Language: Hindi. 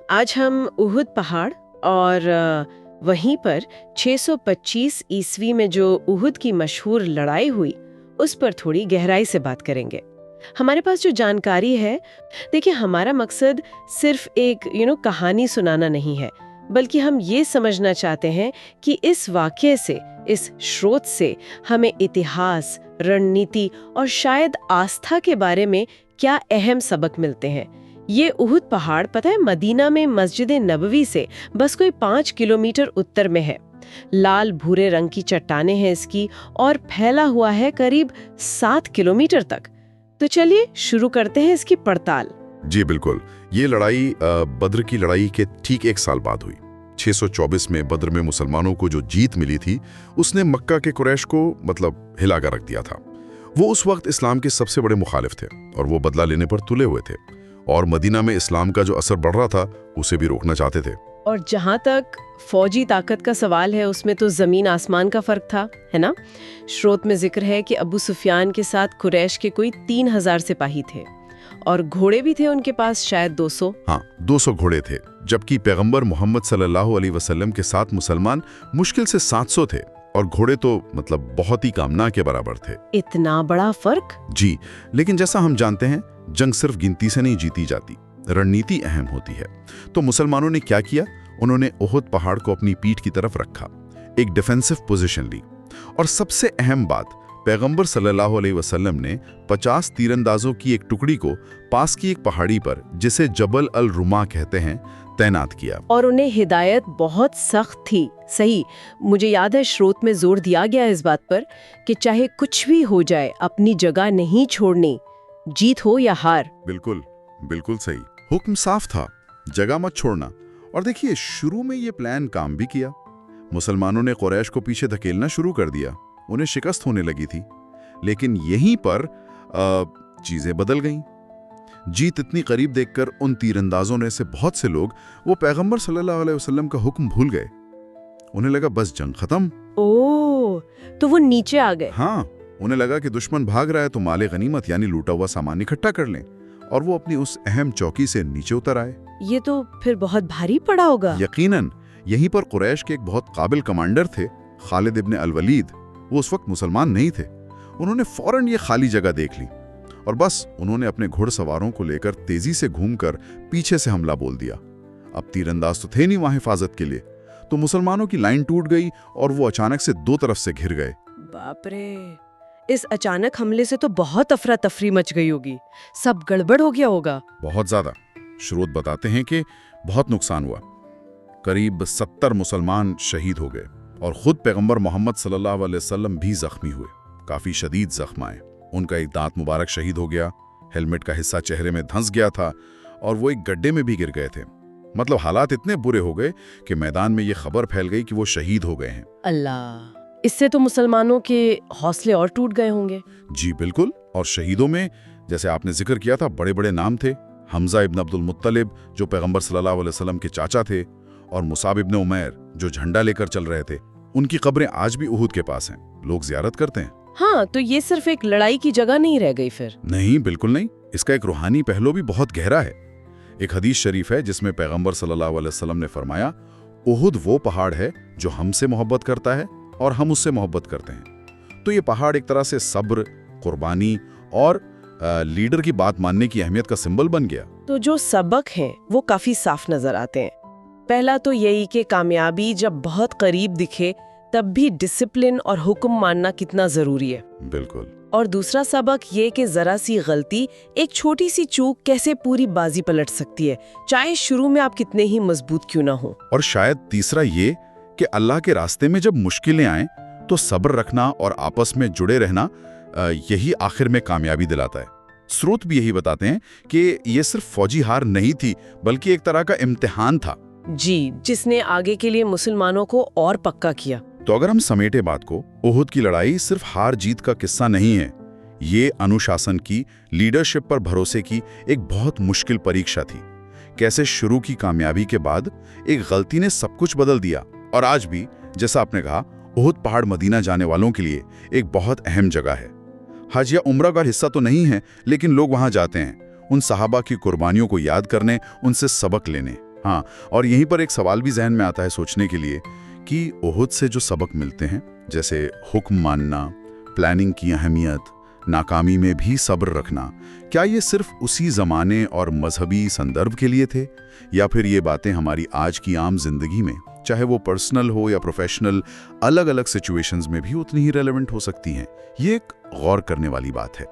आज हम उहुद पहाड़ और वहीं पर 625 ईस्वी में जो उहुद की मशहूर लड़ाई हुई उस पर थोड़ी गहराई से बात करेंगे। हमारे पास जो जानकारी है, देखिए हमारा मकसद सिर्फ एक कहानी सुनाना नहीं है, बल्कि हम ये समझना चाहते हैं कि इस वाकये से, इस स्रोत से हमें इतिहास, रणनीति और शायद आस्था के बारे में क्या अहम सबक मिलते हैं। ये उहुद पहाड़ पता है मदीना में मस्जिद नबवी से बस कोई 5 किलोमीटर उत्तर में है। लाल भूरे रंग की चट्टानें हैं इसकी और फैला हुआ है करीब 7 किलोमीटर तक। तो चलिए शुरू करते हैं इसकी पड़ताल। जी बिल्कुल। ये लड़ाई बद्र की लड़ाई के ठीक 1 साल बाद हुई। 624 में बद्र में मुसलमानों को जो जीत मिली थी उसने मक्का के कुरैश को हिला कर रख दिया था। वो उस वक्त इस्लाम के सबसे बड़े मुखालिफ थे और वो बदला लेने पर तुले हुए थे, और मदीना में इस्लाम का जो असर बढ़ रहा था उसे भी रोकना चाहते थे। और जहां तक फौजी ताकत का सवाल है, उसमें तो जमीन आसमान का फर्क था, है ना। स्रोत में जिक्र है कि अबू सुफियान के साथ कुरैश के कोई 3000 सिपाही थे और घोड़े भी थे उनके पास शायद 200। हाँ, 200 घोड़े थे, जबकि पैगंबर मोहम्मद सल्लल्लाहु अलैहि वसल्लम के साथ मुसलमान मुश्किल से 700 थे, और घोड़े तो बहुत ही कामना के बराबर थे। इतना बड़ा फर्क? जी, लेकिन जैसा हम जानते हैं, जंग सिर्फ गिनती से नहीं जीती जाती, रणनीति अहम होती है। तो मुसलमानों ने क्या किया? उन्होंने उहुद पहाड़ को अपनी पीठ की तरफ रखा, एक डिफेंसिव पोजीशन ली। और सबसे अहम बात, पैगंबर सल्लल्लाहु अलैहि वसल्लम ने 50 तीरंदाजों की एक टुकड़ी को पास की एक पहाड़ी पर, जिसे जबल अल रुमा कहते हैं, तैनात किया। और उन्हें हिदायत बहुत सख्त थी। सही, मुझे याद है स्रोत में जोर दिया गया इस बात पर कि चाहे कुछ भी हो जाए अपनी जगह नहीं छोड़नी, जीत हो या हार। बिल्कुल बिल्कुल सही, हुक्म साफ था, जगह मत छोड़ना। और देखिए, शुरू में ये प्लान काम भी किया। मुसलमानों ने कुरैश को पीछे धकेलना शुरू कर दिया, उन्हें शिकस्त होने लगी थी। लेकिन यहीं पर चीजें बदल गईं। जीत इतनी करीब देखकर उन तीरंदाजों ने से बहुत से लोग वो पैगंबर सल्लल्लाहु अलैहि वसल्लम का हुक्म भूल गए। उन्हें लगा बस जंग खत्म। ओह, तो वो नीचे आ गए। हाँ, उन्हें लगा कि दुश्मन भाग रहा है तो माले गनीमत यानी लूटा हुआ सामान इकट्ठा कर लें, और वो अपनी उस अहम चौकी से नीचे उतर आए। ये तो फिर बहुत भारी पड़ा होगा। यकीनन। यहीं पर कुरैश के एक बहुत काबिल कमांडर थे, खालिद इब्न अल वलीद। वो उस वक्त मुसलमान नहीं थे। उन्होंने फौरन ये खाली जगह देख ली और बस उन्होंने अपने घुड़सवारों को लेकर तेजी से घूमकर पीछे से हमला बोल दिया। अब तीरंदाज तो थे नहीं वहां हिफाजत के लिए, तो मुसलमानों की लाइन टूट गई और वो अचानक से 2 तरफ से घिर गए। बाप रे, इस अचानक हमले से तो बहुत अफरा तफरी मच गई होगी, सब गड़बड़ हो गया होगा। बहुत ज्यादा। स्रोत बताते हैं कि बहुत नुकसान हुआ। करीब 70 मुसलमान शहीद हो गए और खुद पैगंबर मोहम्मद सल्लल्लाहु अलैहि वसल्लम भी जख्मी हुए, काफी शदीद जख्म आए। उनका एक दांत मुबारक शहीद हो गया, हेलमेट का हिस्सा चेहरे में धंस गया था और वो एक गड्ढे में भी गिर गए थे। हालात इतने बुरे हो गए कि मैदान में ये खबर फैल गई कि वो शहीद हो गए हैं। अल्लाह, इससे तो मुसलमानों के हौसले और टूट गए होंगे। जी बिल्कुल। और शहीदों में, जैसे आपने जिक्र किया था, बड़े बड़े नाम थे। हमजा इब्न अब्दुल मुत्तलिब, जो पैगंबर सल्लल्लाहु अलैहि वसल्लम के चाचा थे, और मुसाब इब्न उमैर, जो झंडा लेकर चल रहे थे। उनकी कब्रें आज भी उहुद के पास हैं, लोग जियारत करते हैं। हाँ, तो ये सिर्फ एक लड़ाई की जगह नहीं रह गई फिर? नहीं, बिल्कुल नहीं। इसका एक रूहानी पहलू भी बहुत गहरा है। एक हदीस शरीफ है जिसमें पैगंबर सल्लल्लाहु अलैहि वसल्लम ने फरमाया, उहुद वो पहाड़ है जो हमसे मोहब्बत करता है और हम उससे मोहब्बत करते हैं। तो ये पहाड़ एक तरह से सब्र, कुर्बानी और लीडर की बात मानने की अहमियत का सिंबल बन गया। तो जो सबक हैं वो काफी साफ नजर आते हैं। पहला तो यही कि कामयाबी जब बहुत करीब दिखे तब भी डिसिप्लिन और हुक्म मानना कितना जरूरी है। बिल्कुल। और दूसरा सबक ये कि जरा सी गलती, एक छोटी सी चूक कैसे पूरी बाजी पलट सकती है, चाहे शुरू में आप कितने ही मजबूत क्यों ना हो। और शायद तीसरा ये कि अल्लाह के रास्ते में जब मुश्किलें आएं तो सब्र रखना और आपस में जुड़े रहना, यही आखिर में कामयाबी दिलाता है। स्रोत भी यही बताते हैं कि ये सिर्फ फौजी हार नहीं थी, बल्कि एक तरह का इम्तिहान था। जी, जिसने आगे के लिए मुसलमानों को और पक्का किया। तो अगर हम समेटे बात को, उहुद की लड़ाई सिर्फ हार जीत का किस्सा नहीं है। ये अनुशासन की, लीडरशिप पर भरोसे की एक बहुत मुश्किल परीक्षा थी। कैसे शुरू की कामयाबी के बाद एक गलती ने सब कुछ बदल दिया। और आज भी, जैसा आपने कहा, उहुद पहाड़ मदीना जाने वालों के लिए एक बहुत अहम जगह है। हज या उम्रा का हिस्सा तो नहीं है, लेकिन लोग वहां जाते हैं उन सहाबा की कुर्बानियों को याद करने, उनसे सबक लेने। हाँ, और यहीं पर एक सवाल भी जहन में आता है सोचने के लिए कि उहुद से जो सबक मिलते हैं, जैसे हुक्म मानना, प्लानिंग की अहमियत, नाकामी में भी सब्र रखना, क्या ये सिर्फ उसी ज़माने और मजहबी संदर्भ के लिए थे, या फिर ये बातें हमारी आज की आम जिंदगी में, चाहे वो पर्सनल हो या प्रोफेशनल, अलग अलग सिचुएशंस में भी उतनी ही रेलेवेंट हो सकती हैं? ये एक गौर करने वाली बात है।